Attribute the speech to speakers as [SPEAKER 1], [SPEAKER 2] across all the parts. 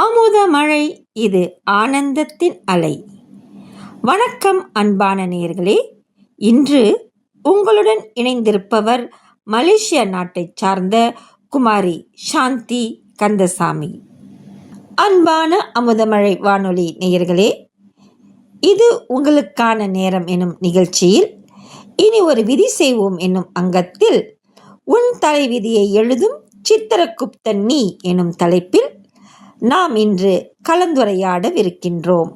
[SPEAKER 1] அமுத மழை, இது ஆனந்தத்தின் அலை. வணக்கம் அன்பான நேயர்களே. இன்று உங்களுடன் இணைந்திருப்பவர் மலேசியா நாட்டைச் சார்ந்த குமாரி சாந்தி கந்தசாமி. அன்பான அமுதமழை வானொலி நேயர்களே, இது உங்களுக்கான நேரம் எனும் நிகழ்ச்சியில் இனி ஒரு விதி செய்வோம் என்னும் அங்கத்தில் உன் தலைவிதியை எழுதும் சித்திரகுப்தன் நீ எனும் தலைப்பில் நாம் இன்று கலந்துரையாடவிருக்கின்றோம்.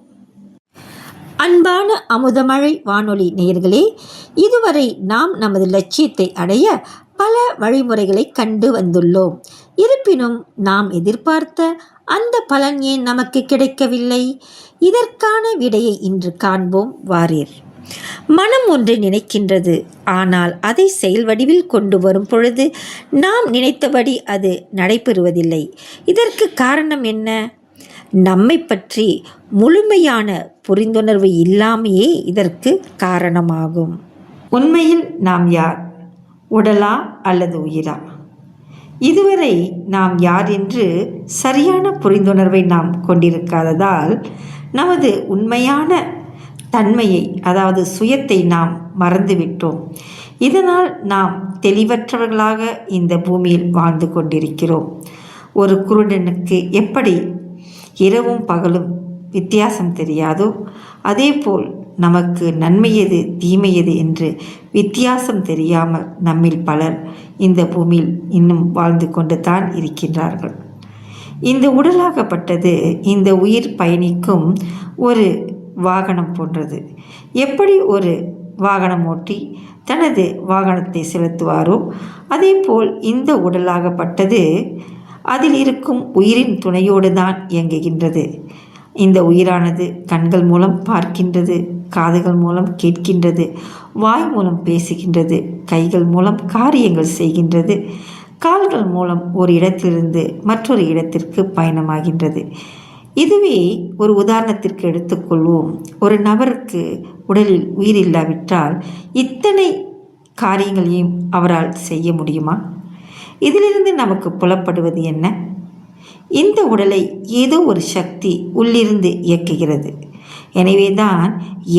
[SPEAKER 1] அன்பான அமுதமழை வானொலி நேயர்களே, இதுவரை நாம் நமது லட்சியத்தை அடைய பல வழிமுறைகளை கண்டு வந்துள்ளோம். இருப்பினும் நாம் எதிர்பார்த்த அந்த பலன் ஏன் நமக்கு கிடைக்கவில்லை? இதற்கான விடையை இன்று காண்போம் வாரீர். மனம் ஒன்று நினைக்கின்றது, ஆனால் அதை செயல் வடிவில் கொண்டு வரும் பொழுது நாம் நினைத்தபடி அது நடைபெறுவதில்லை. இதற்கு காரணம் என்ன? நம்மை பற்றி முழுமையான புரிந்துணர்வு இல்லாமையே இதற்கு காரணமாகும். உண்மையில் நாம் யார்? உடலா அல்லது உயிரா? இதுவரை நாம் யார் என்று சரியான புரிந்துணர்வை நாம் கொண்டிருக்காததால் நமது உண்மையான தன்மையை, அதாவது சுயத்தை நாம் மறந்துவிட்டோம். இதனால் நாம் தெளிவற்றவர்களாக இந்த பூமியில் வாழ்ந்து கொண்டிருக்கிறோம். ஒரு குருடனுக்கு எப்படி இரவும் பகலும் வித்தியாசம் தெரியாதோ, அதேபோல் நமக்கு நன்மையது தீமையது என்று வித்தியாசம் தெரியாமல் நம்மில் பலர் இந்த பூமியில் இன்னும் வாழ்ந்து கொண்டு தான் இருக்கின்றார்கள். இந்த உடலாகப்பட்டது இந்த உயிர் பயணிக்கும் ஒரு வாகனம் போன்றது. எப்படி ஒரு வாகனம் ஓட்டி தனது வாகனத்தை செலுத்துவாரோ, அதேபோல் இந்த உடலாகப்பட்டது அதில் இருக்கும் உயிரின் துணையோடு தான் இயங்குகின்றது. இந்த உயிரானது கண்கள் மூலம் பார்க்கின்றது, காதுகள் மூலம் கேட்கின்றது, வாய் மூலம் பேசுகின்றது, கைகள் மூலம் காரியங்கள் செய்கின்றது, கால்கள் மூலம் ஒரு இடத்திலிருந்து மற்றொரு இடத்திற்கு பயணமாகின்றது. இதுவே ஒரு உதாரணத்திற்கு எடுத்துக்கொள்வோம். ஒரு நபருக்கு உடலில் உயிர் இல்லாவிட்டால் இத்தனை காரியங்களையும் அவரால் செய்ய முடியுமா? இதிலிருந்து நமக்கு புலப்படுவது என்ன? இந்த உடலை ஏதோ ஒரு சக்தி உள்ளிருந்து இயக்குகிறது. எனவேதான்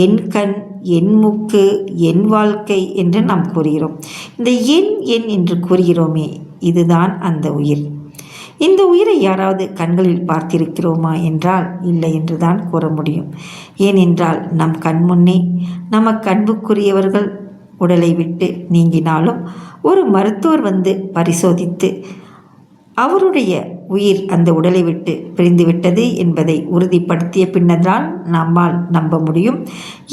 [SPEAKER 1] என் கண், என் மூக்கு, என் வாழ்க்கை என்று நாம் கூறுகிறோம். இந்த என் என்று கூறுகிறோமே, இதுதான் அந்த உயிர். இந்த உயிரை யாராவது கண்களில் பார்த்திருக்கிறோமா என்றால் இல்லை என்று தான் கூற முடியும். ஏனென்றால் நம் கண் முன்னே நமக்கு அன்புக்குரியவர்கள் உடலை விட்டு நீங்கினாலும் ஒரு மருத்துவர் வந்து பரிசோதித்து அவருடைய உயிர் அந்த உடலை விட்டு பிரிந்துவிட்டது என்பதை உறுதிப்படுத்திய பின்னர்தான் நம்மால் நம்ப முடியும்.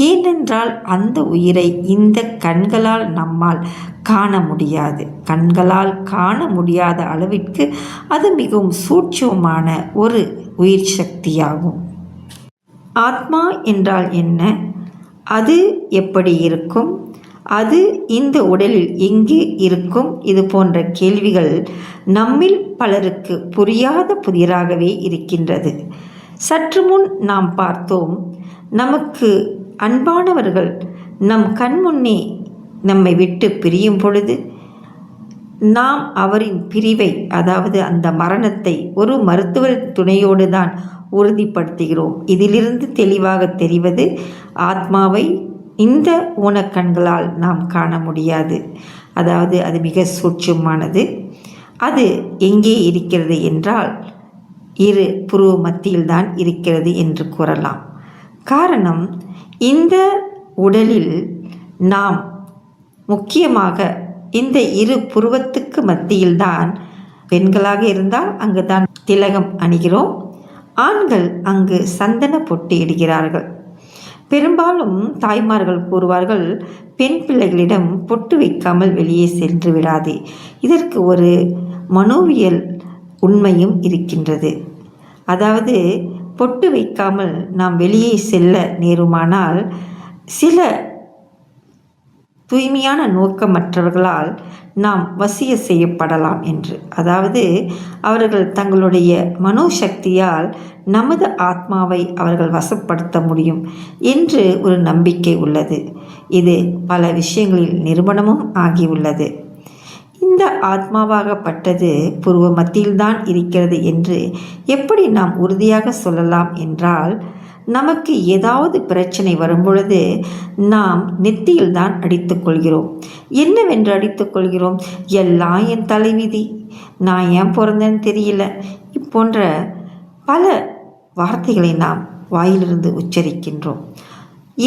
[SPEAKER 1] ஏனென்றால் அந்த உயிரை இந்த கண்களால் நம்மால் காண முடியாது. கண்களால் காண முடியாத அளவிற்கு அது மிகவும் சூட்சமமான ஒரு உயிர் சக்தியாகும். ஆத்மா என்றால் என்ன? அது எப்படி இருக்கும்? அது இந்த உடலில் எங்கு இருக்கும்? இது போன்ற கேள்விகள் நம்மில் பலருக்கு புரியாத புதிராகவே இருக்கின்றது. சற்று முன் நாம் பார்த்தோம், நமக்கு அன்பானவர்கள் நம் கண்முன்னே நம்மை விட்டு பிரியும் பொழுது நாம் அவரின் பிரிவை, அதாவது அந்த மரணத்தை ஒரு மருத்துவர் துணையோடு தான் உறுதிப்படுத்துகிறோம். இதிலிருந்து தெளிவாக தெரிவது, ஆத்மாவை இந்த ஊனக்கண்களால் நாம் காண முடியாது. அதாவது அது மிக சூட்சமானது. அது எங்கே இருக்கிறது என்றால் இரு புருவ மத்தியில்தான் இருக்கிறது என்று கூறலாம். காரணம், இந்த உடலில் நாம் முக்கியமாக இந்த இரு புருவத்துக்கு மத்தியில்தான், பெண்களாக இருந்தால் அங்குதான் திலகம் அணிகிறோம், ஆண்கள் அங்கு சந்தன பொட்டு இடுகிறார்கள். பெரும்பாலும் தாய்மார்கள் கூறுவார்கள், பெண் பிள்ளைகளிடம் பொட்டு வைக்காமல் வெளியே சென்று விடாதே. இதற்கு ஒரு மனோவியல் உண்மையும் இருக்கின்றது. அதாவது பொட்டு வைக்காமல் நாம் வெளியே செல்ல நேருமானால் சில தூய்மையான நோக்கமற்றவர்களால் நாம் வசிய செய்யப்படலாம் என்று. அதாவது அவர்கள் தங்களுடைய மனோசக்தியால் நமது ஆத்மாவை அவர்கள் வசப்படுத்த முடியும் என்று ஒரு நம்பிக்கை உள்ளது. இது பல விஷயங்களில் நிரூபணமும் ஆகியுள்ளது. இந்த ஆத்மாவாகப்பட்டது புருவ மத்தியில்தான் இருக்கிறது என்று எப்படி நாம் உறுதியாக சொல்லலாம் என்றால், நமக்கு ஏதாவது பிரச்சனை வரும்பொழுது நாம் நெத்தியில்தான் அடித்துக்கொள்கிறோம். என்னவென்று அடித்துக்கொள்கிறோம்? எல்லாம் என் தலைவிதி, நான் ஏன் பிறந்தேன்னு தெரியல, இப்போன்ற பல வார்த்தைகளை நாம் வாயிலிருந்து உச்சரிக்கின்றோம்.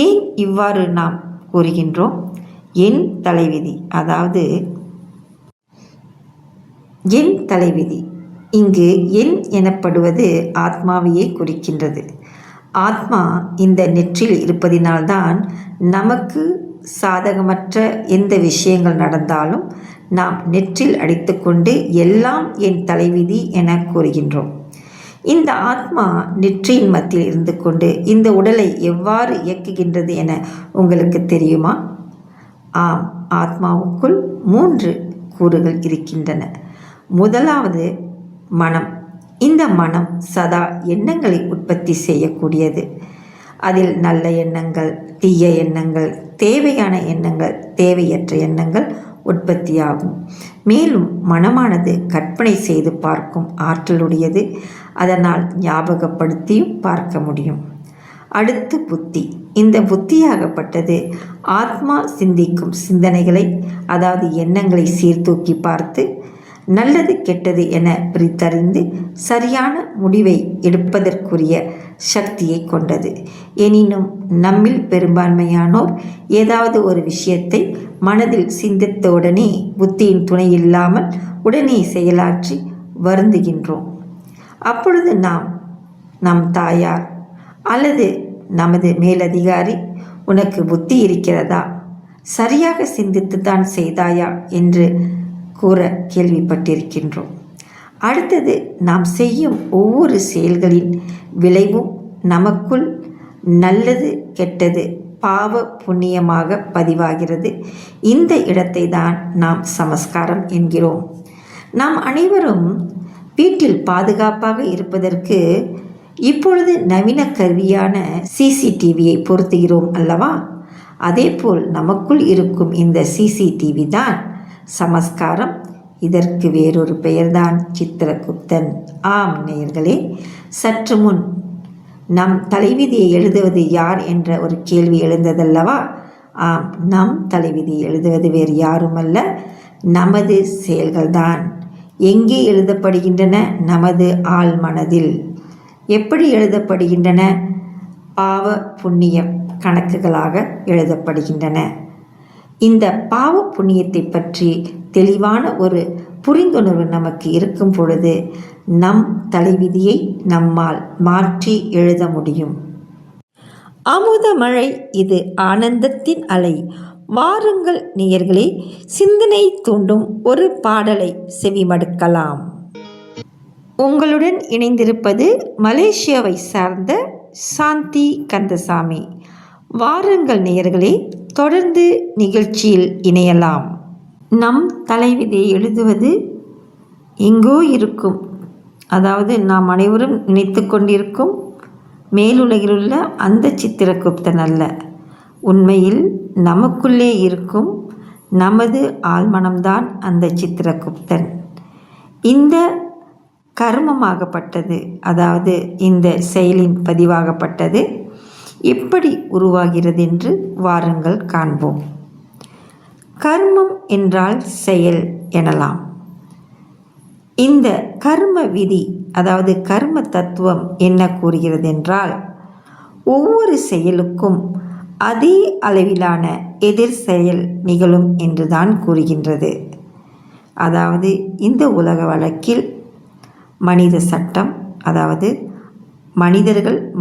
[SPEAKER 1] ஏன் இவ்வாறு நாம் கூறுகின்றோம்? என் தலைவிதி, அதாவது என் தலைவிதி. இங்கு என் எனப்படுவது ஆத்மாவையே குறிக்கின்றது. ஆத்மா இந்த நெற்றில் இருப்பதினால்தான் நமக்கு சாதகமற்ற எந்த விஷயங்கள் நடந்தாலும் நாம் நெற்றில் அடித்துக்கொண்டு எல்லாம் என் தலைவிதி என கூறுகின்றோம். இந்த ஆத்மா நெற்றியின் மத்தியில் இருந்து கொண்டு இந்த உடலை எவ்வாறு இயக்குகின்றது என உங்களுக்கு தெரியுமா? ஆம், ஆத்மாவுக்குள் 3 கூறுகள் இருக்கின்றன. முதலாவது மனம். இந்த மனம் சதா எண்ணங்களை உற்பத்தி செய்யக்கூடியது. அதில் நல்ல எண்ணங்கள், தீய எண்ணங்கள், தேவையான எண்ணங்கள், தேவையற்ற எண்ணங்கள் உற்பத்தியாகும். மேலும் மனமானது கற்பனை செய்து பார்க்கும் ஆற்றலுடையது. அதனால் ஞாபகப்படுத்தியும் பார்க்க முடியும். அடுத்து புத்தி. இந்த புத்தியாகப்பட்டது ஆத்மா சிந்திக்கும் சிந்தனைகளை, அதாவது எண்ணங்களை சீர்தூக்கி பார்த்து நல்லது கெட்டது என பிரித்தறிந்து சரியான முடிவை எடுப்பதற்குரிய சக்தியை கொண்டது. எனினும் நம்மில் பெரும்பான்மையானோர் ஏதாவது ஒரு விஷயத்தை மனதில் சிந்தித்தவுடனே புத்தியின் துணை இல்லாமல் உடனே செயலாற்றி வருந்துகின்றோம். அப்பொழுது நாம் நம் தாயார் அல்லது நமது மேலதிகாரி, உனக்கு புத்தி இருக்கிறதா, சரியாக சிந்தித்துத்தான் செய்தாயா என்று கூற கேள்விப்பட்டிருக்கின்றோம். அடுத்தது, நாம் செய்யும் ஒவ்வொரு செயல்களின் விளைவும் நமக்குள் நல்லது கெட்டது பாவ புண்ணியமாக பதிவாகிறது. இந்த இடத்தை தான் நாம் சமஸ்காரம் என்கிறோம். நாம் அனைவரும் வீட்டில் பாதுகாப்பாக இருப்பதற்கு இப்பொழுது நவீன கருவியான சிசிடிவியை பொருத்துகிறோம் அல்லவா? அதேபோல் நமக்குள் இருக்கும் இந்த சிசிடிவி தான் சமஸ்காரம். இதற்கு வேறொரு பெயர்தான் சித்திரகுப்தன். ஆம் நேயர்களே, சற்று முன் நம் தலைவிதியை எழுதுவது யார் என்ற ஒரு கேள்வி எழுந்ததல்லவா? ஆம், நம் தலைவிதியை எழுதுவது வேறு யாருமல்ல, நமது செயல்கள்தான். எங்கே எழுதப்படுகின்றன? நமது ஆழ் மனதில். எப்படி எழுதப்படுகின்றன? பாவ புண்ணிய கணக்குகளாக எழுதப்படுகின்றன. இந்த பாவ புண்ணியத்தை பற்றி தெளிவான ஒரு புரிந்துணர்வு நமக்கு இருக்கும் பொழுது நம் தலைவிதியை நம்மால் மாற்றி எழுத முடியும். அமுத மழை, இது ஆனந்தத்தின் அலை. வாருங்கள் நேயர்களே, சிந்தனை தூண்டும் ஒரு பாடலை செவிமடுக்கலாம். உங்களுடன் இணைந்திருப்பது மலேசியாவை சார்ந்த சாந்தி கந்தசாமி. வாருங்கள் நேயர்களே, தொடர்ந்து நிகழ்ச்சியில் இணையலாம். நம் தலைவிதியை எழுதுவது எங்கோ இருக்கும், அதாவது நாம் அனைவரும் நினைத்து கொண்டிருக்கும் மேலுலகிலுள்ள அந்த சித்திரகுப்தன் அல்ல. உண்மையில் நமக்குள்ளே இருக்கும் நமது ஆழ்மனம்தான் அந்த சித்திரகுப்தன். இந்த கர்மமாகப்பட்டது, அதாவது இந்த செயலின் பதிவாகப்பட்டது எப்படி உருவாகிறது என்று வாருங்கள் காண்போம். கர்மம் என்றால் செயல் எனலாம். இந்த கர்ம விதி, அதாவது கர்ம தத்துவம் என்ன கூறுகிறது என்றால், ஒவ்வொரு செயலுக்கும் அதே அளவிலான எதிர் செயல் நிகழும் என்றுதான் கூறுகின்றது. அதாவது இந்த உலக வழக்கில் மனித சட்டம், அதாவது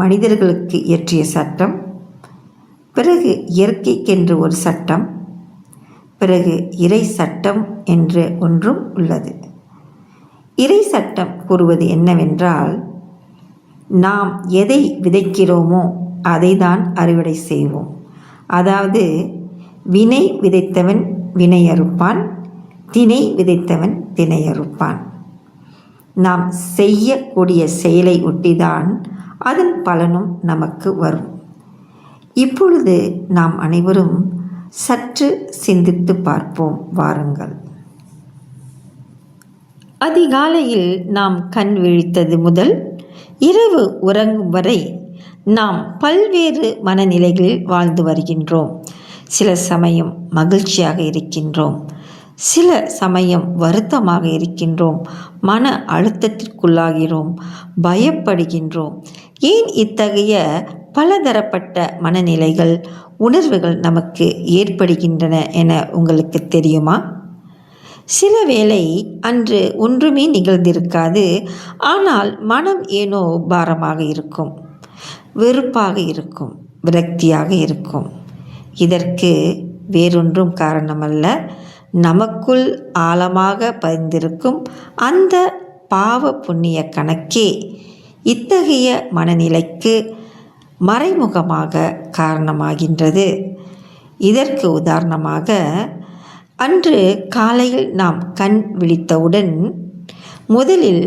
[SPEAKER 1] மனிதர்களுக்கு இயற்றிய சட்டம், பிறகு இயற்கைக்கென்று ஒரு சட்டம், பிறகு இறை சட்டம் என்று ஒன்றும் உள்ளது. இறை சட்டம் கூறுவது என்னவென்றால், நாம் எதை விதைக்கிறோமோ அதை தான் அறுவடை செய்வோம். அதாவது வினை விதைத்தவன் வினை அறுப்பான், தினை விதைத்தவன் தினை அறுப்பான். நாம் செய்யக்கூடிய செயலை ஒட்டிதான் அதன் பலனும் நமக்கு வரும். இப்பொழுது நாம் அனைவரும் சற்று சிந்தித்து பார்ப்போம் வாருங்கள். அதிகாலையில் நாம் கண் விழித்தது முதல் இரவு உறங்கும் வரை நாம் பல்வேறு மனநிலைகளில் வாழ்ந்து வருகின்றோம். சில சமயம் மகிழ்ச்சியாக இருக்கின்றோம், சில சமயம் வருத்தமாக இருக்கின்றோம், மன அழுத்தத்திற்குள்ளாகிறோம், பயப்படுகின்றோம். ஏன் இத்தகைய பலதரப்பட்ட மனநிலைகள், உணர்வுகள் நமக்கு ஏற்படுகின்றன என உங்களுக்கு தெரியுமா? சில வேளை அன்று ஒன்றுமே நிகழ்ந்திருக்காது, ஆனால் மனம் ஏனோ பாரமாக இருக்கும், வெறுப்பாக இருக்கும், விரக்தியாக இருக்கும். இதற்கு வேறொன்றும் காரணமல்ல, நமக்குள் ஆழமாக பதிந்திருக்கும் அந்த பாவ புண்ணிய கணக்கே இத்தகைய மனநிலைக்கு மறைமுகமாக காரணமாகின்றது. இதற்கு உதாரணமாக, அன்று காலையில் நாம் கண் விழித்தவுடன் முதலில்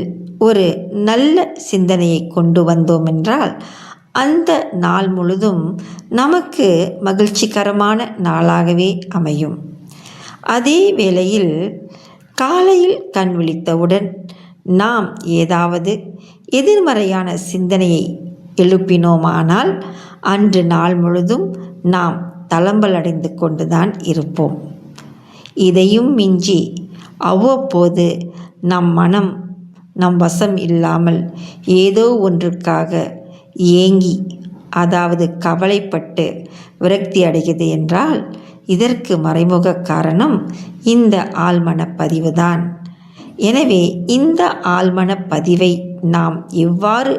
[SPEAKER 1] ஒரு நல்ல சிந்தனையை கொண்டு வந்தோம் என்றால் அந்த நாள் முழுதும் நமக்கு மகிழ்ச்சிகரமான நாளாகவே அமையும். அதே வேளையில் காலையில் கண் விழித்தவுடன் நாம் ஏதாவது எதிர்மறையான சிந்தனையை எழுப்பினோமானால் அன்று நாள் முழுதும் நாம் தளம்பலடைந்து கொண்டுதான் இருப்போம். இதையும் மிஞ்சி அவ்வப்போது நம் மனம் நம் வசம் இல்லாமல் ஏதோ ஒன்றுக்காக ஏங்கி, அதாவது கவலைப்பட்டு விரக்தி அடைகிறது என்றால் இதற்கு மறைமுக காரணம் இந்த ஆழ்மன பதிவுதான். எனவே இந்த ஆழ்மன பதிவை நாம் எவ்வாறு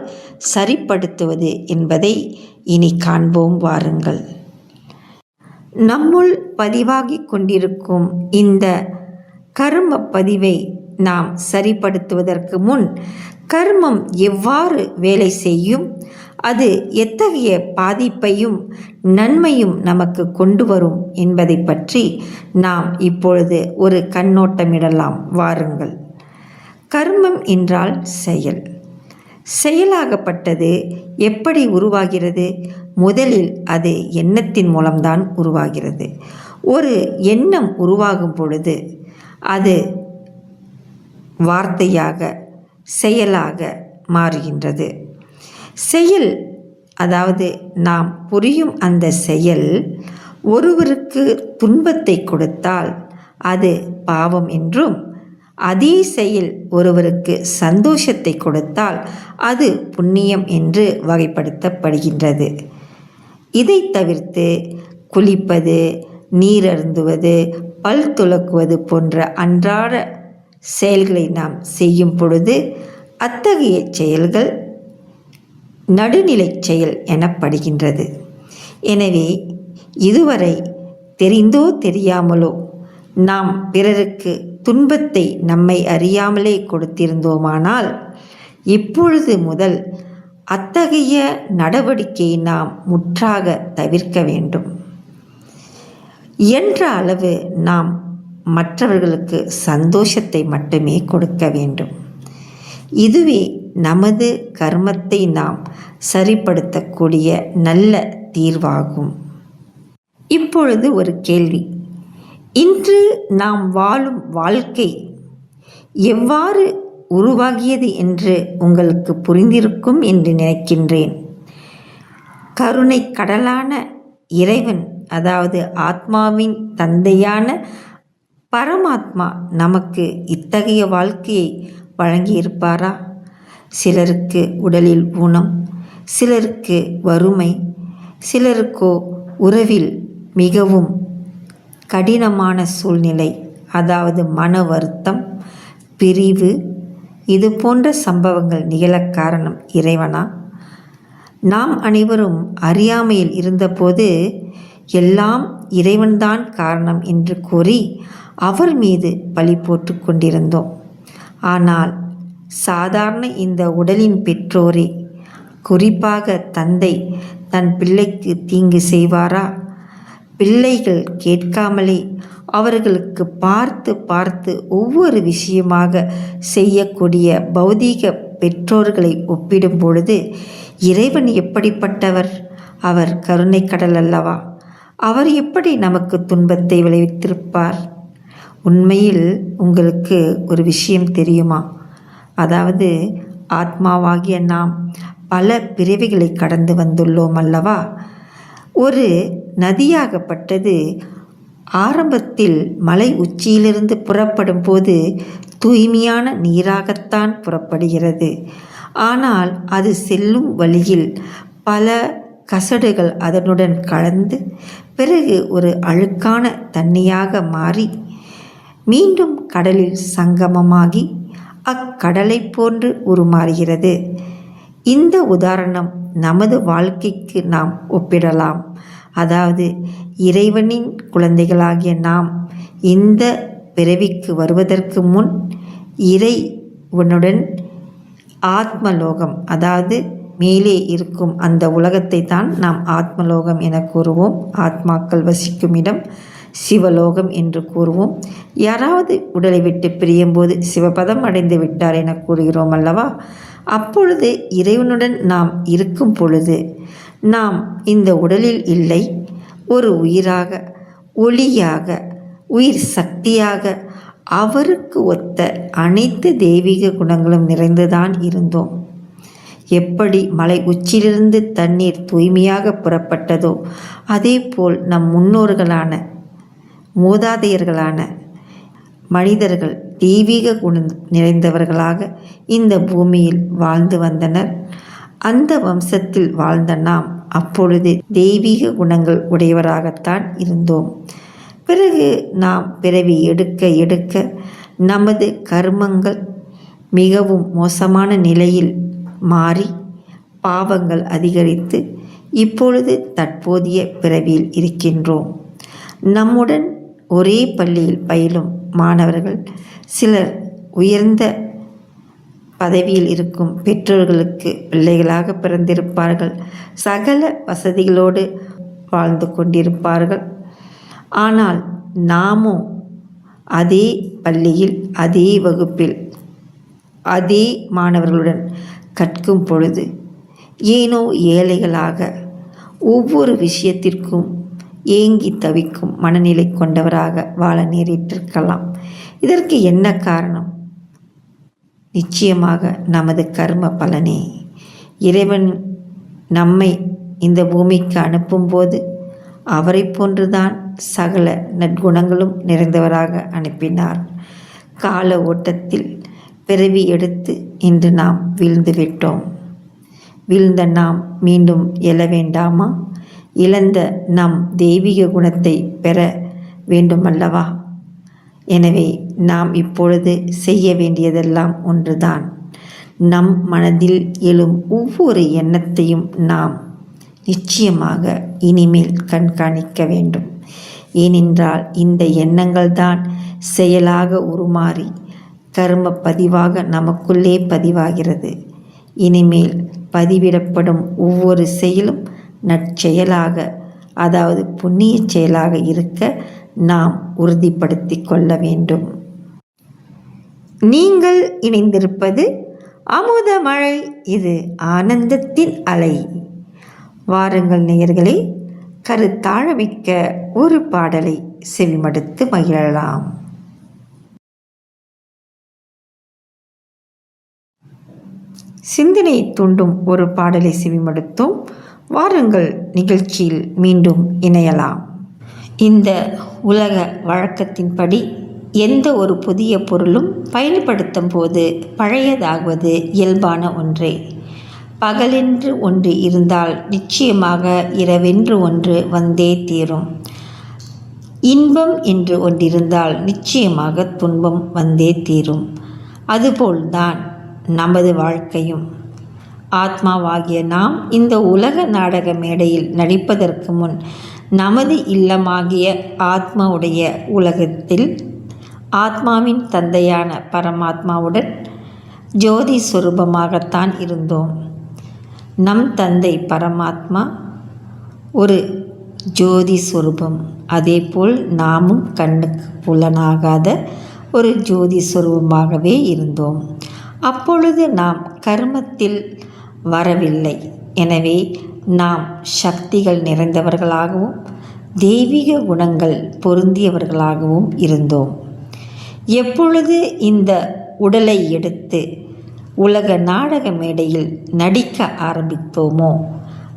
[SPEAKER 1] சரிப்படுத்துவது என்பதை இனி காண்போம் வாருங்கள். நம்முள் பதிவாகி கொண்டிருக்கும் இந்த கர்ம பதிவை நாம் சரிப்படுத்துவதற்கு முன் கர்மம் எவ்வாறு வேலை செய்யும், அது எத்தகைய பாதிப்பையும் நன்மையும் நமக்கு கொண்டு வரும் என்பதை பற்றி நாம் இப்பொழுது ஒரு கண்ணோட்டமிடலாம் வாருங்கள். கர்மம் என்றால் செயல். செயலாகப்பட்டது எப்படி உருவாகிறது? முதலில் அது எண்ணத்தின் மூலம்தான் உருவாகிறது. ஒரு எண்ணம் உருவாகும் பொழுது அது வார்த்தையாக, செயலாக மாறுகின்றது. செயல், அதாவது நாம் புரியும் அந்த செயல் ஒருவருக்கு துன்பத்தை கொடுத்தால் அது பாவம் என்றும், அதே செயல் ஒருவருக்கு சந்தோஷத்தை கொடுத்தால் அது புண்ணியம் என்று வகைப்படுத்தப்படுகின்றது. இதை தவிர்த்து குளிப்பது, நீர் அருந்துவது, பல் துலக்குவது போன்ற அன்றாட செயல்களை நாம் செய்யும் பொழுது அத்தகைய செயல்கள் நடுநிலை செயல் எனப்படுகின்றது. எனவே இதுவரை தெரிந்தோ தெரியாமலோ நாம் பிறருக்கு துன்பத்தை நம்மை அறியாமலே கொடுத்திருந்தோமானால் இப்பொழுது முதல் அத்தகைய நடவடிக்கையை நாம் முற்றாக தவிர்க்க வேண்டும். இயன்ற அளவு நாம் மற்றவர்களுக்கு சந்தோஷத்தை மட்டுமே கொடுக்க வேண்டும். இதுவே நமது கர்மத்தை நாம் சரிப்படுத்தக்கூடிய நல்ல தீர்வாகும். இப்பொழுது ஒரு கேள்வி. இன்று நாம் வாழும் வாழ்க்கை எவ்வாறு உருவாகியது என்று உங்களுக்கு புரிந்திருக்கும் என்று நினைக்கின்றேன். கருணை கடலான இறைவன், அதாவது ஆத்மாவின் தந்தையான பரமாத்மா நமக்கு இத்தகைய வாழ்க்கையை வழங்கியிருப்பாரா? சிலருக்கு உடலில் ஊனம், சிலருக்கு வறுமை, சிலருக்கோ உறவில் மிகவும் கடினமான சூழ்நிலை, அதாவது மன வருத்தம், பிரிவு, இது போன்ற சம்பவங்கள் நிகழ காரணம் இறைவனா? நாம் அனைவரும் அறியாமையில் இருந்தபோது எல்லாம் இறைவன்தான் காரணம் என்று கூறி அவர் மீது பழி போட்டு கொண்டிருந்தோம். ஆனால் சாதாரண இந்த உடலின் பெற்றோரே, குறிப்பாக தந்தை, தன் பிள்ளைக்கு தீங்கு செய்வாரா? பிள்ளைகள் கேட்காமலே அவர்களுக்கு பார்த்து பார்த்து ஒவ்வொரு விஷயமாக செய்யக்கூடிய பௌதீக பெற்றோர்களை ஒப்பிடும் பொழுது இறைவன் எப்படிப்பட்டவர்? அவர் கருணை கடல் அல்லவா? அவர் எப்படி நமக்கு துன்பத்தை விளைவித்திருப்பார்? உண்மையில் உங்களுக்கு ஒரு விஷயம் தெரியுமா? அதாவது ஆத்மாவாகிய நாம் பல பிறவிகளை கடந்து வந்துள்ளோம் அல்லவா? ஒரு நதியாகப்பட்டது ஆரம்பத்தில் மலை உச்சியிலிருந்து புறப்படும் போது தூய்மையான நீராகத்தான் புறப்படுகிறது. ஆனால் அது செல்லும் வழியில் பல கசடுகள் அதனுடன் கலந்து பிறகு ஒரு அழுக்கான தண்ணியாக மாறி மீண்டும் கடலில் சங்கமமாகி அக்கடலை போன்று உருமாறுகிறது. இந்த உதாரணம் நமது வாழ்க்கைக்கு நாம் ஒப்பிடலாம். அதாவது இறைவனின் குழந்தைகளாகிய நாம் இந்த பிறவிக்கு வருவதற்கு முன் இறைவனுடன் ஆத்மலோகம், அதாவது மேலே இருக்கும் அந்த உலகத்தை தான் நாம் ஆத்மலோகம் என கூறுவோம். ஆத்மாக்கள் வசிக்கும் இடம் சிவலோகம் என்று கூறுவோம். யாராவது உடலை விட்டு பிரியும்போது சிவபதம் அடைந்து விட்டார் என கூறுகிறோம் அல்லவா? அப்பொழுது இறைவனுடன் நாம் இருக்கும் பொழுது நாம் இந்த உடலில் இல்லை, ஒரு உயிராக, ஒளியாக, உயிர் சக்தியாக அவருக்கு ஒத்த அனைத்து தெய்வீக குணங்களும் நிறைந்துதான் இருந்தோம். எப்படி மலை உச்சியிலிருந்து தண்ணீர் தூய்மையாக புறப்பட்டதோ அதே போல் நம் முன்னோர்களான மூதாதையர்களான மனிதர்கள் தெய்வீக குணம் நிறைந்தவர்களாக இந்த பூமியில் வாழ்ந்து வந்தனர். அந்த வம்சத்தில் வாழ்ந்த நாம் அப்பொழுது தெய்வீக குணங்கள் உடையவராகத்தான் இருந்தோம். பிறகு நாம் பிறவி எடுக்க எடுக்க நமது கர்மங்கள் மிகவும் மோசமான நிலையில் மாறி பாவங்கள் அதிகரித்து இப்பொழுது தற்போதைய பிறவியில் இருக்கின்றோம். நம்முடன் ஒரே பள்ளியில் பயிலும் மாணவர்கள் சிலர் உயர்ந்த பதவியில் இருக்கும் பெற்றோர்களுக்கு பிள்ளைகளாக பிறந்திருப்பார்கள். சகல வசதிகளோடு வாழ்ந்து கொண்டிருப்பார்கள். ஆனால் நாமும் அதே பள்ளியில், அதே வகுப்பில், அதே மாணவர்களுடன் கற்கும் பொழுது ஏனோ ஏழைகளாக ஒவ்வொரு விஷயத்திற்கும் ஏங்கி தவிக்கும் மனநிலை கொண்டவராக வாழ நேரிட்டிருக்கலாம். இதற்கு என்ன காரணம்? நிச்சயமாக நமது கர்ம பலனே. இறைவன் நம்மை இந்த பூமிக்கு அனுப்பும்போது அவரை போன்றுதான் சகல நற்குணங்களும் நிறைந்தவராக அனுப்பினார். கால ஓட்டத்தில் பிறவி எடுத்து இன்று நாம் வீழ்ந்து விட்டோம். வீழ்ந்த நாம் மீண்டும் எழ வேண்டாமா? இழந்த நம் தெய்வீக குணத்தை பெற வேண்டுமல்லவா? எனவே நாம் இப்பொழுது செய்ய வேண்டியதெல்லாம் ஒன்றுதான். நம் மனதில் எழும் ஒவ்வொரு எண்ணத்தையும் நாம் நிச்சயமாக இனிமேல் கண்காணிக்க வேண்டும். ஏனென்றால் இந்த எண்ணங்கள் தான் செயலாக உருமாறி கர்ம பதிவாக நமக்குள்ளே பதிவாகிறது. இனிமேல் பதிவிடப்படும் ஒவ்வொரு செயலும் நற்செயலாக, அதாவது புண்ணிய செயலாக இருக்க நாம் உறுதிப்படுத்தி கொள்ள வேண்டும். நீங்கள் இணைந்திருப்பது அமுத மழை, இது ஆனந்தத்தின் அலை. வாருங்கள் நேயர்களே, கருத்தாழமிக்க ஒரு பாடலை செவிமடுத்து மகிழலாம். சிந்தனை தூண்டும் ஒரு பாடலை செவிமடுத்தோம். வாருங்கள், நிகழ்ச்சியில் மீண்டும் இணையலாம். இந்த உலக வழக்கத்தின்படி எந்த ஒரு புதிய பொருளும் பயன்படுத்தும் போது பழையதாகுவது இயல்பான ஒன்றே. பகலென்று ஒன்று இருந்தால் நிச்சயமாக இரவென்று ஒன்று வந்தே தீரும். இன்பம் என்று ஒன்றிருந்தால் நிச்சயமாக துன்பம் வந்தே தீரும். அதுபோல்தான் நமது வாழ்க்கையும். ஆத்மாவாகிய நாம் இந்த உலக நாடக மேடையில் நடிப்பதற்கு முன் நமது இல்லமாகிய ஆத்மாவுடைய உலகத்தில் ஆத்மாவின் தந்தையான பரமாத்மாவுடன் ஜோதி சுரூபமாகத்தான் இருந்தோம். நம் தந்தை பரமாத்மா ஒரு ஜோதி சுரூபம். அதேபோல் நாமும் கண்ணுக்கு புலனாகாத ஒரு ஜோதி சுரூபமாகவே இருந்தோம். அப்பொழுது நாம் கர்மத்தில் வரவில்லை. எனவே நாம் சக்திகள் நிறைந்தவர்களாகவும் தெய்வீக குணங்கள் பொருந்தியவர்களாகவும் இருந்தோம். எப்பொழுது இந்த உடலை எடுத்து உலக நாடக மேடையில் நடிக்க ஆரம்பித்தோமோ,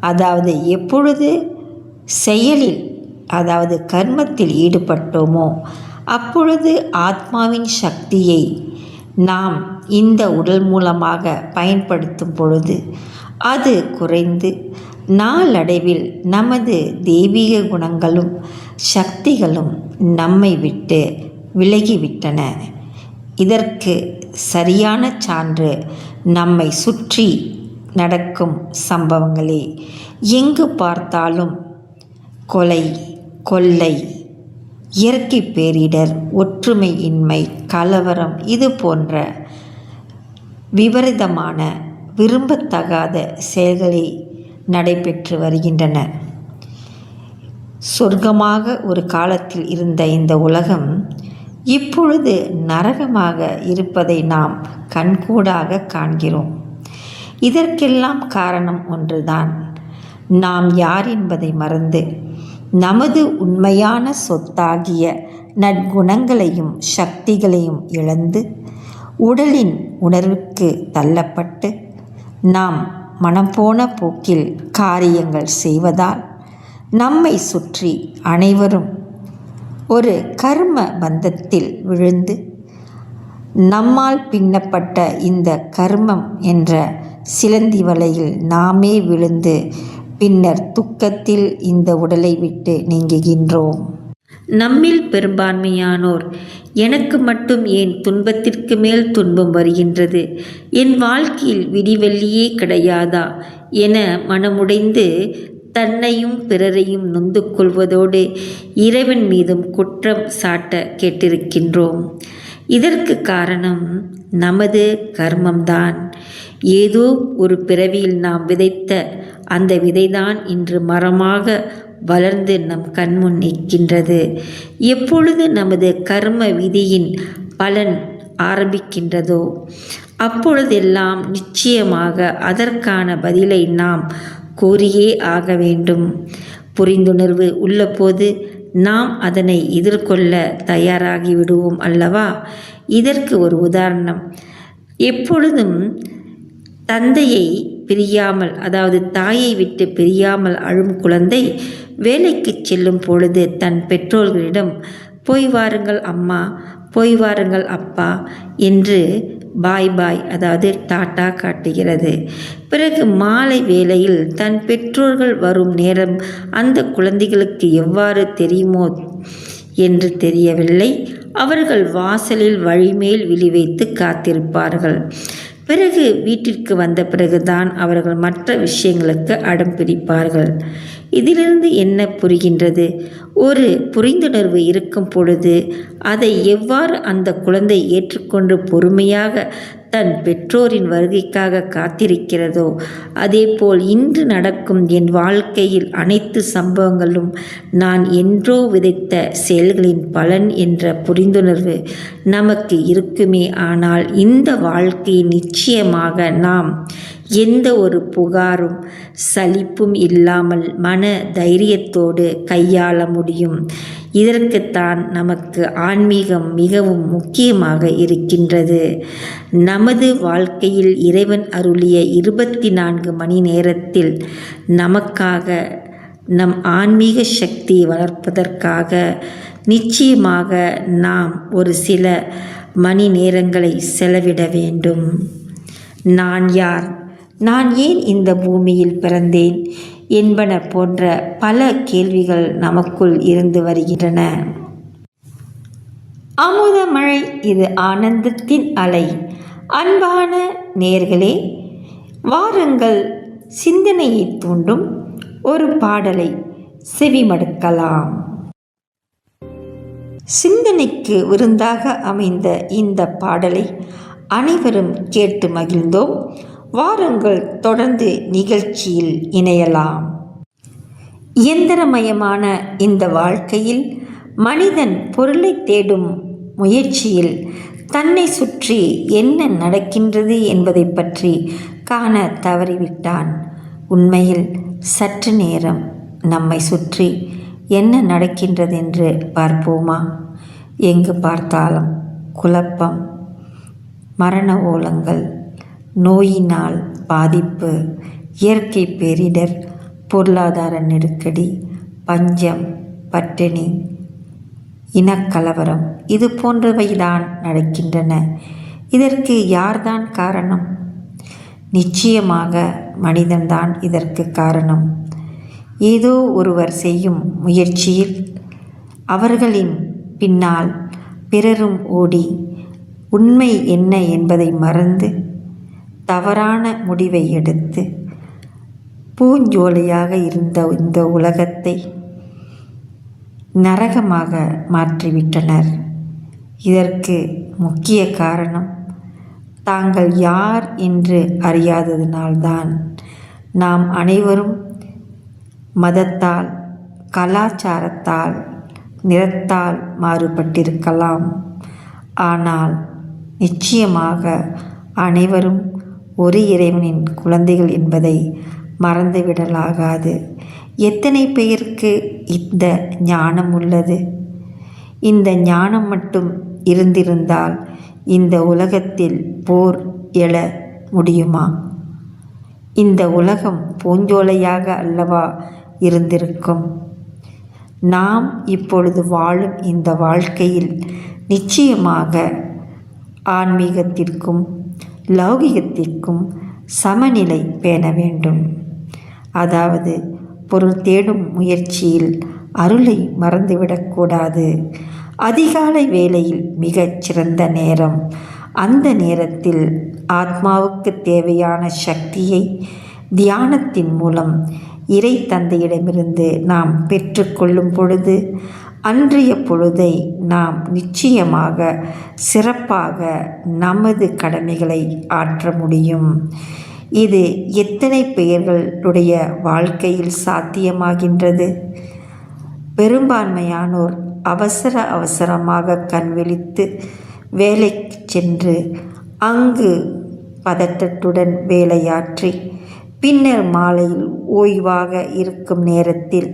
[SPEAKER 1] அதாவது எப்பொழுது செயலில் அதாவது கர்மத்தில் ஈடுபட்டோமோ, அப்பொழுது ஆத்மாவின் சக்தியை நாம் இந்த உடல் மூலமாக பயன்படுத்தும் பொழுது அது குறைந்து நாளடைவில் நமது தெய்வீக குணங்களும் சக்திகளும் நம்மை விட்டு விலகிவிட்டன. இதற்கு சரியான சான்று நம்மை சுற்றி நடக்கும் சம்பவங்களே. எங்கு பார்த்தாலும் கொலை, கொள்ளை, இயற்கை பேரிடர், ஒற்றுமையின்மை, கலவரம், இது போன்ற விபரீதமான விரும்பத்தகாத செயல்களை நடைபெற்று வருகின்றன. சொர்க்கமாக ஒரு காலத்தில் இருந்த இந்த உலகம் இப்பொழுது நரகமாக இருப்பதை நாம் கண்கூடாக காண்கிறோம். இதற்கெல்லாம் காரணம் ஒன்றுதான். நாம் யார் என்பதை மறந்து நமது உண்மையான சொத்தாகிய நற்குணங்களையும் சக்திகளையும் இழந்து உடலின் உணர்வுக்கு தள்ளப்பட்டு நாம் மனம் போன போக்கில் காரியங்கள் செய்வதால் நம்மை சுற்றி அனைவரும் ஒரு கர்ம பந்தத்தில் விழுந்து நம்மால் பின்னப்பட்ட இந்த கர்மம் என்ற சிலந்தி வலையில் நாமே விழுந்து பின்னர் துக்கத்தில் இந்த உடலை விட்டு நீங்குகின்றோம். நம்மில் பெரும்பான்மையானோர் எனக்கு மட்டும் ஏன் துன்பத்திற்கு மேல் துன்பம் வருகின்றது, என் வாழ்க்கையில் விடிவெள்ளியே கிடையாதா என மனமுடைந்து தன்னையும் பிறரையும் நொந்து கொள்வதோடு இறைவன் மீதும் குற்றம் சாட்ட கேட்டிருக்கின்றோம். இதற்கு காரணம் நமது கர்மம்தான். ஏதோ ஒரு பிறவியில் நாம் விதைத்த அந்த விதைதான் இன்று மரமாக வளர்ந்து நம் கண்முன் நிற்கின்றது. எப்பொழுது நமது கர்ம விதியின் பலன் ஆரம்பிக்கின்றதோ அப்பொழுதெல்லாம் நிச்சயமாக அதற்கான பதிலை நாம் கூறியே ஆக வேண்டும். புரிந்துணர்வு உள்ளபோது நாம் அதனை எதிர்கொள்ள தயாராகி விடுவோம் அல்லவா? இதற்கு ஒரு உதாரணம். எப்பொழுதும் தந்தையை பிரியாமல், அதாவது தாயை விட்டு பிரியாமல் அழும் குழந்தை வேலைக்கு செல்லும் பொழுது தன் பெற்றோர்களிடம் போய் வாருங்கள் அம்மா, போய் வாருங்கள் அப்பா என்று பாய் பாய், அதாவது டாட்டா காட்டுகிறது. பிறகு மாலை வேளையில் தன் பெற்றோர்கள் வரும் நேரம் அந்த குழந்தைகளுக்கு எவ்வாறு தெரியுமோ என்று தெரியவில்லை. அவர்கள் வாசலில் வழிமேல் விழி வைத்து காத்திருப்பார்கள். பிறகு வீட்டிற்கு வந்த பிறகுதான் அவர்கள் மற்ற விஷயங்களுக்கு அடம் பிடிப்பார்கள். இதிலிருந்து என்ன புரிகின்றது? ஒரு புரிந்துணர்வு இருக்கும் பொழுது அதை எவ்வாறு அந்த குழந்தை ஏற்றுக்கொண்டு பொறுமையாக தன் பெற்றோரின் வருகைக்காக காத்திருக்கிறதோ, அதேபோல் இன்று நடக்கும் என் வாழ்க்கையில் அனைத்து சம்பவங்களும் நான் என்றோ விதைத்த செயல்களின் பலன் என்ற புரிந்துணர்வு நமக்கு இருக்குமே. ஆனால் இந்த வாழ்க்கையை நிச்சயமாக நாம் எந்த ஒரு புகாரும் சலிப்பும் இல்லாமல் மன தைரியத்தோடு கையாள முடியும். இதற்குத்தான் நமக்கு ஆன்மீகம் மிகவும் முக்கியமாக இருக்கின்றது. நமது வாழ்க்கையில் இறைவன் அருளிய 24 மணி நேரத்தில் நமக்காக, நம் ஆன்மீக சக்தியை வளர்ப்பதற்காக நிச்சயமாக நாம் ஒரு சில மணி நேரங்களை செலவிட வேண்டும். நான் யார், நான் ஏன் இந்த பூமியில் பிறந்தேன் என்பன போன்ற பல கேள்விகள் நமக்குள் இருந்து வருகின்றன. அமுத மழை, இது ஆனந்தத்தின் அலை. அன்பான நேயர்களே, வாருங்கள் சிந்தனையை தூண்டும் ஒரு பாடலை செவிமடுக்கலாம். சிந்தனைக்கு விருந்தாக அமைந்த இந்த பாடலை அனைவரும் கேட்டு மகிழ்ந்தோம். வாருங்கள் தொடர்ந்து நிகழ்ச்சியில் இணையலாம். இயந்திரமயமான இந்த வாழ்க்கையில் மனிதன் பொருளை தேடும் முயற்சியில் தன்னை சுற்றி என்ன நடக்கின்றது என்பதை பற்றி காண தவறிவிட்டான். உண்மையில் சற்று நேரம் நம்மை சுற்றி என்ன நடக்கின்றது என்று பார்ப்போமா? எங்கு பார்த்தாலும் குழப்பம், மரண ஓலங்கள், நோயினால் பாதிப்பு, இயற்கை பேரிடர், பொருளாதார நெருக்கடி, பஞ்சம், பட்டினி, இனக்கலவரம் இது போன்றவைதான் நடக்கின்றன. இதற்கு யார்தான் காரணம்? நிச்சயமாக மனிதன்தான் இதற்கு காரணம். ஏதோ ஒருவர் செய்யும் முயற்சியில் அவர்களின் பின்னால் பிறரும் ஓடி உண்மை என்ன என்பதை மறந்து தவறான முடிவை எடுத்து பூஞ்சோலையாக இருந்த இந்த உலகத்தை நரகமாக மாற்றிவிட்டனர். இதற்கு முக்கிய காரணம் தாங்கள் யார் என்று அறியாததினால்தான். நாம் அனைவரும் மதத்தால், கலாச்சாரத்தால், நிறத்தால் மாறுபட்டிருக்கலாம். ஆனால் நிச்சயமாக அனைவரும் ஒரு இறைவனின் குழந்தைகள் என்பதை மறந்துவிடலாகாது. எத்தனை பேருக்கு இந்த ஞானம் உள்ளது? இந்த ஞானம் மட்டும் இருந்திருந்தால் இந்த உலகத்தில் போர் எழ முடியுமா? இந்த உலகம் பூஞ்சோலையாக அல்லவா இருந்திருக்கும்? நாம் இப்பொழுது வாழும் இந்த வாழ்க்கையில் நிச்சயமாக ஆன்மீகத்திற்கும் லௌகிகத்திற்கும் சமநிலை பேண வேண்டும். அதாவது பொருள் தேடும் முயற்சியில் அருளை மறந்துவிடக்கூடாது. அதிகாலை வேளையில் மிகச் சிறந்த நேரம். அந்த நேரத்தில் ஆத்மாவுக்கு தேவையான சக்தியை தியானத்தின் மூலம் இறை தந்தையிடமிருந்து நாம் பெற்றுக்கொள்ளும் பொழுது அன்றைய பொழுதை நாம் நிச்சயமாக சிறப்பாக நமது கடமைகளை ஆற்ற முடியும். இது எத்தனை பெயர்களுடைய வாழ்க்கையில் சாத்தியமாகின்றது? பெரும்பான்மையானோர் அவசரமாக கண் விழித்து வேலைக்கு சென்று அங்கு பதட்டத்துடன் வேலையாற்றி பின்னர் மாலையில் ஓய்வாக இருக்கும் நேரத்தில்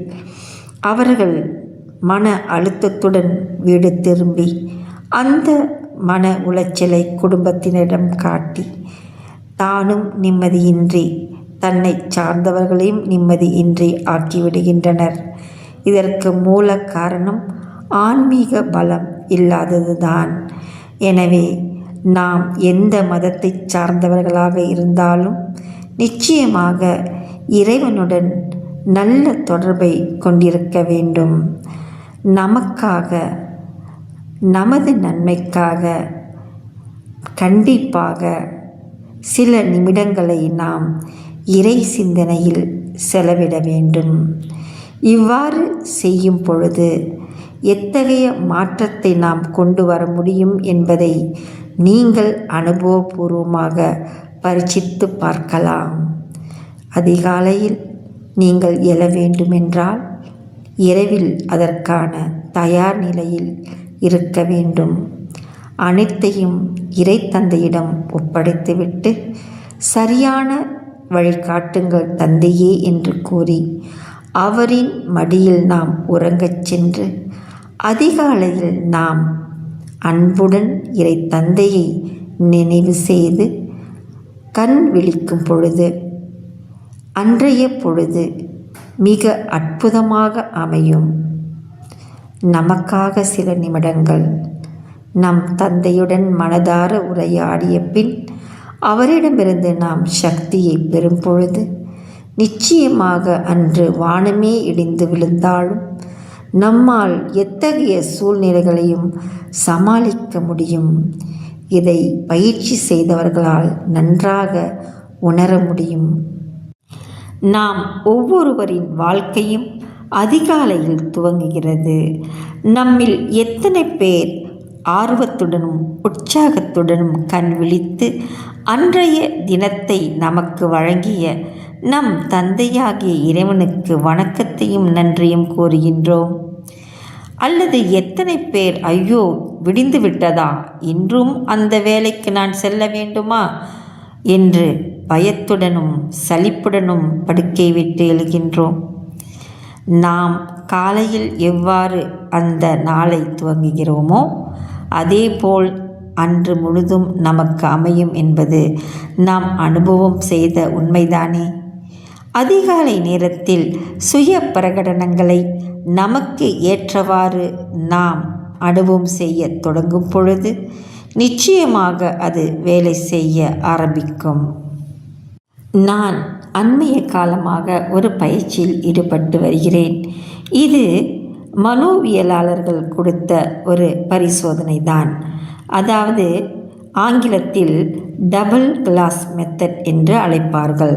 [SPEAKER 1] அவர்கள் மன அழுத்தத்துடன் வீடு திரும்பி அந்த மன உளைச்சலை குடும்பத்தினரிடம் காட்டி தானும் நிம்மதியின்றி தன்னை சார்ந்தவர்களையும் நிம்மதியின்றி ஆக்கிவிடுகின்றனர். இதற்கு மூல காரணம் ஆன்மீக பலம் இல்லாததுதான். எனவே நாம் எந்த மதத்தை சார்ந்தவர்களாக இருந்தாலும் நிச்சயமாக இறைவனுடன் நல்ல தொடர்பை கொண்டிருக்க வேண்டும். நமக்காக, நமது நன்மைக்காக கண்டிப்பாக சில நிமிடங்களை நாம் இறை சிந்தனையில் செலவிட வேண்டும். இவ்வாறு செய்யும் பொழுது எத்தகைய மாற்றத்தை நாம் கொண்டு வர முடியும் என்பதை நீங்கள் அனுபவபூர்வமாக பரீட்சித்து பார்க்கலாம். அதிகாலையில் நீங்கள் எழ வேண்டுமென்றால் இரவில் அதற்கான தயார் நிலையில் இருக்க வேண்டும். அனைத்தையும் இறை தந்தையிடம் ஒப்படைத்துவிட்டு சரியான வழிகாட்டுங்கள் தந்தையே என்று கூறி அவரின் மடியில் நாம் உறங்கச் சென்று அதிகாலையில் நாம் அன்புடன் இறை தந்தையை நினைவு செய்து கண் விழிக்கும் பொழுது அன்றைய பொழுது மிக அற்புதமாக அமையும். நமக்காக சில நிமிடங்கள் நம் தந்தையுடன் மனதார உரையாடிய பின் அவரிடமிருந்து நாம் சக்தியை பெறும் பொழுது நிச்சயமாக அன்று வானமே இடிந்து விழுந்தாலும் நம்மால் எத்தகைய சூழ்நிலைகளையும் சமாளிக்க முடியும். இதை பயிற்சி செய்தவர்களால் நன்றாக உணர முடியும். நாம் ஒவ்வொருவரின் வாழ்க்கையும் அதிகாலையில் துவங்குகிறது. நம்மில் எத்தனை பேர் ஆர்வத்துடனும் உற்சாகத்துடனும் கண் விழித்து அன்றைய தினத்தை நமக்கு வழங்கிய நம் தந்தையாகிய இறைவனுக்கு வணக்கத்தையும் நன்றியும் கூறுகின்றோம்? அல்லது எத்தனை பேர் ஐயோ விடிந்து விட்டதா, இன்றும் அந்த வேலைக்கு நான் செல்ல வேண்டுமா என்று பயத்துடனும் சலிப்புடனும் படுக்கை விட்டு எழுகின்றோம்? நாம் காலையில் எவ்வாறு அந்த நாளை துவங்குகிறோமோ அதேபோல் அன்று முழுதும் நமக்கு அமையும் என்பது நாம் அனுபவம் செய்த உண்மைதானே. அதிகாலை நேரத்தில் சுய பிரகடனங்களை நமக்கு ஏற்றவாறு நாம் அனுபவம் செய்ய தொடங்கும் பொழுது நிச்சயமாக அது வேலை செய்ய ஆரம்பிக்கும். நான் அண்மைய காலமாக ஒரு பயிற்சியில் ஈடுபட்டு வருகிறேன். இது மனோவியலாளர்கள் கொடுத்த ஒரு பரிசோதனை தான். அதாவது ஆங்கிலத்தில் டபுள் கிளாஸ் மெத்தட் என்று அழைப்பார்கள்.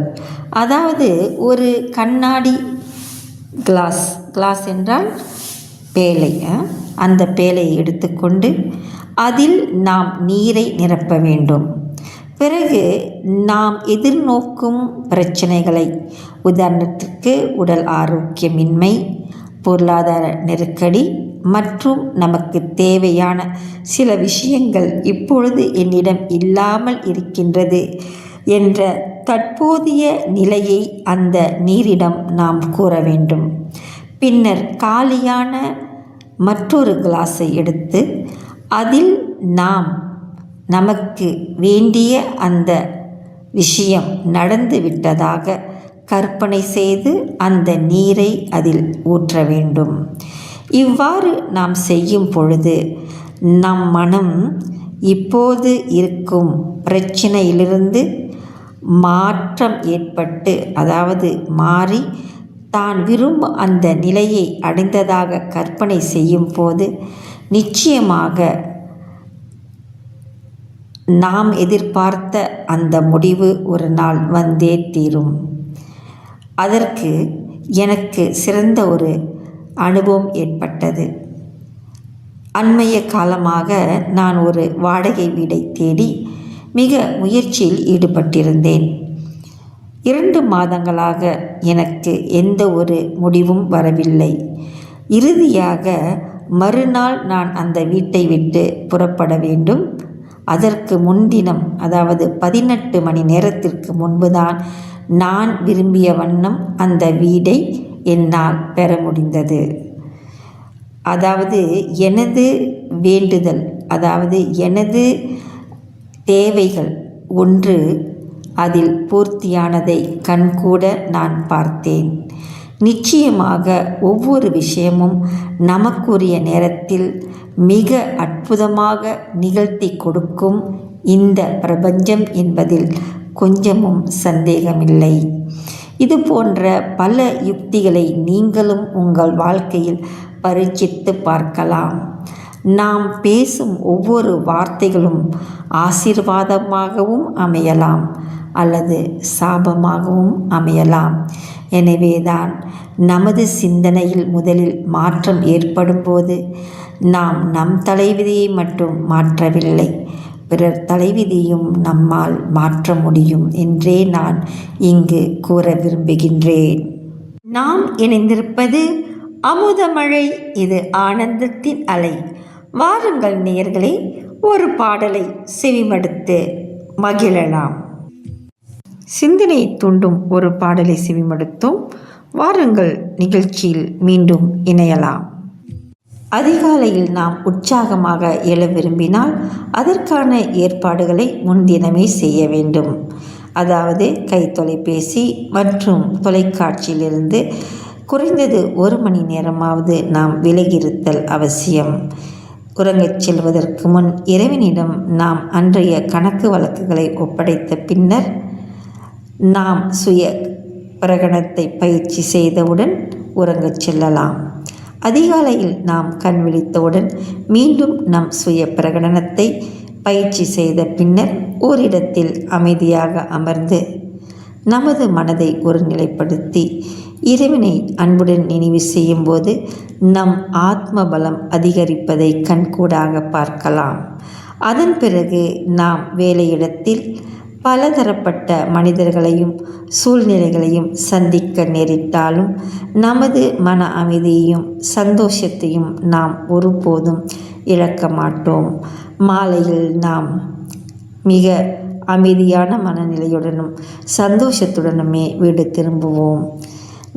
[SPEAKER 1] அதாவது ஒரு கண்ணாடி கிளாஸ் என்றால் பேழை, அந்த பேழையை எடுத்துக்கொண்டு அதில் நாம் நீரை நிரப்ப வேண்டும். பிறகு நாம் எதிர்நோக்கும் பிரச்சனைகளை, உதாரணத்திற்கு உடல் ஆரோக்கியமின்மை, பொருளாதார நெருக்கடி மற்றும் நமக்கு தேவையான சில விஷயங்கள் இப்பொழுது என்னிடம் இல்லாமல் இருக்கின்றது என்ற தற்போதைய நிலையை அந்த நீரிடம் நாம் கூற வேண்டும். பின்னர் காலியான மற்றொரு கிளாஸை எடுத்து அதில் நாம் நமக்கு வேண்டிய அந்த விஷயம் நடந்து விட்டதாக கற்பனை செய்து அந்த நீரை அதில் ஊற்ற வேண்டும். இவ்வாறு நாம் செய்யும் பொழுது நம் மனம் இப்போது இருக்கும் பிரச்சனையிலிருந்து மாற்றம் ஏற்பட்டு, அதாவது மாறி தான் விரும்பும் அந்த நிலையை அடைந்ததாக கற்பனை செய்யும் போது நிச்சயமாக நாம் எதிர்பார்த்த அந்த முடிவு ஒரு நாள் வந்தே தீரும். அதற்கு எனக்கு சிறந்த ஒரு அனுபவம் ஏற்பட்டது. அண்மைய காலமாக நான் ஒரு வாடகை வீடை தேடி மிக முயற்சியில் ஈடுபட்டிருந்தேன். 2 மாதங்களாக எனக்கு எந்த ஒரு முடிவும் வரவில்லை. இறுதியாக மறுநாள் நான் அந்த வீட்டை விட்டு புறப்பட வேண்டும். அதற்கு முன்தினம், அதாவது 18 மணி நேரத்திற்கு முன்புதான் நான் விரும்பிய வண்ணம் அந்த வீடை என்னால் பெற முடிந்தது. அதாவது எனது வேண்டுதல், அதாவது எனது தேவைகள் ஒன்று அதில் பூர்த்தியானதை கண்கூட நான் பார்த்தேன். நிச்சயமாக ஒவ்வொரு விஷயமும் நமக்குரிய நேரத்தில் மிக அற்புதமாக நிகழ்த்தி கொடுக்கும் இந்த பிரபஞ்சம் என்பதில் கொஞ்சமும் சந்தேகமில்லை. இது போன்ற பல யுக்திகளை நீங்களும் உங்கள் வாழ்க்கையில் பரீட்சித்து பார்க்கலாம். நாம் பேசும் ஒவ்வொரு வார்த்தைகளும் ஆசீர்வாதமாகவும் அமையலாம் அல்லது சாபமாகவும் அமையலாம். எனவேதான் நமது சிந்தனையில் முதலில் மாற்றம் ஏற்படும் போது நாம் நம் தலைவிதியை மட்டும் மாற்றவில்லை, பிறர் தலைவிதியும் நம்மால் மாற்ற முடியும் என்றே நான் இங்கு கூற விரும்புகின்றேன். நாம் இணைந்திருப்பது அமுதமழை, இது ஆனந்தத்தின் அலை. வாருங்கள் நேயர்களே, ஒரு பாடலை செவிமடுத்து மகிழலாம். சிந்தனை தூண்டும் ஒரு பாடலை செவிமடுத்தோம். வாருங்கள், நிகழ்ச்சியில் மீண்டும் இணையலாம். அதிகாலையில் நாம் உற்சாகமாக எழ விரும்பினால் அதற்கான ஏற்பாடுகளை முன்தினமே செய்ய வேண்டும். அதாவது கைத்தொலைபேசி மற்றும் தொலைக்காட்சியிலிருந்து குறைந்தது 1 மணி நேரமாவது நாம் விலகியிருத்தல் அவசியம். உறங்கச் செல்வதற்கு முன் இறைவனிடம் நாம் அன்றைய கணக்கு வழக்குகளை ஒப்படைத்த பின்னர் நாம் சுய பிரகடனத்தை பயிற்சி செய்தவுடன் உறங்கச் செல்லலாம். அதிகாலையில் நாம் கண் விழித்தவுடன் மீண்டும் நம் சுய பிரகடனத்தை பயிற்சி செய்த பின்னர் ஓரிடத்தில் அமைதியாக அமர்ந்து நமது மனதை ஒருநிலைப்படுத்தி இறைவனை அன்புடன் நினைவு செய்யும்போது நம் ஆத்ம பலம் அதிகரிப்பதை கண்கூடாக பார்க்கலாம். அதன் பிறகு நாம் வேலையிடத்தில் பலதரப்பட்ட மனிதர்களையும் சூழ்நிலைகளையும் சந்திக்க நேரிட்டாலும் நமது மன அமைதியையும் சந்தோஷத்தையும் நாம் ஒருபோதும் இழக்க மாட்டோம். மாலையில் நாம் மிக அமைதியான மனநிலையுடனும் சந்தோஷத்துடனுமே வீடு திரும்புவோம்.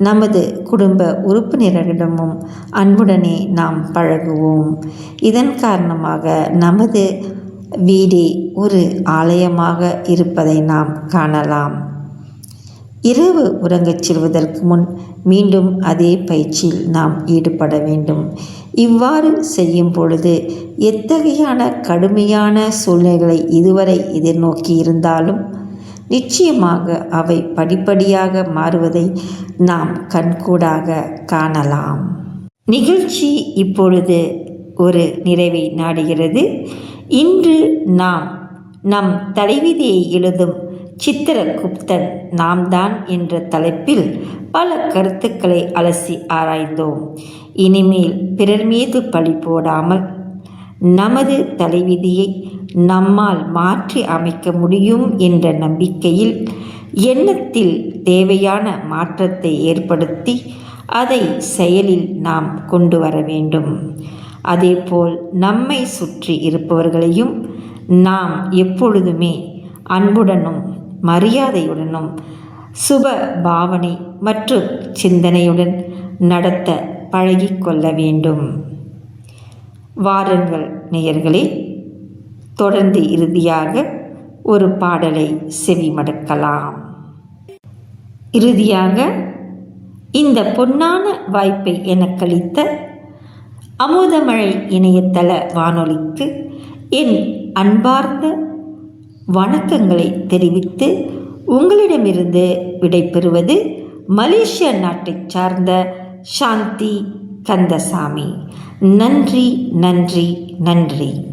[SPEAKER 1] நமது குடும்ப உறுப்பினரிடமும் அன்புடனே நாம் பழகுவோம். இதன் காரணமாக நமது வீடே ஒரு ஆலயமாக இருப்பதை நாம் காணலாம். இரவு உறங்கச் செல்வதற்கு முன் மீண்டும் அதே பயிற்சியில் நாம் ஈடுபட வேண்டும். இவ்வாறு செய்யும் பொழுது எத்தகையான கடுமையான சூழ்நிலைகளை இதுவரை எதிர்நோக்கி இருந்தாலும் நிச்சயமாக அவை படிப்படியாக மாறுவதை நாம் கண்கூடாக காணலாம். நிகழ்ச்சி இப்பொழுது ஒரு நிறைவை நாடுகிறது. இன்று நாம் நம் தலைவிதியை எழுதும் சித்திரகுப்தன் நாம் தான் என்ற தலைப்பில் பல கருத்துக்களை அலசி ஆராய்ந்தோம். இனிமேல் பிறர் மீது பழி போடாமல் நமது தலைவிதியை நம்மால் மாற்றி அமைக்க முடியும் என்ற நம்பிக்கையில் எண்ணத்தில் தேவையான மாற்றத்தை ஏற்படுத்தி அதை செயலில் நாம் கொண்டு வர வேண்டும். அதேபோல் நம்மை சுற்றி இருப்பவர்களையும் நாம் எப்பொழுதுமே அன்புடனும் மரியாதையுடனும் சுப பாவனை மற்றும் சிந்தனையுடன் நடத்த பழகிக்கொள்ள வேண்டும். வாருங்கள் நேயர்களே, தொடர்ந்து இறுதியாக ஒரு பாடலை செவிமடுக்கலாம். இறுதியாக இந்த பொன்னான வாய்ப்பை எனக்களித்த அமுதமழை இணையதள வானொலிக்கு என் அன்பார்ந்த வணக்கங்களை தெரிவித்து உங்களிடமிருந்து விடைபெறுவது மலேசியா நாட்டைச் சார்ந்த சாந்தி கந்தசாமி. நன்றி, நன்றி, நன்றி.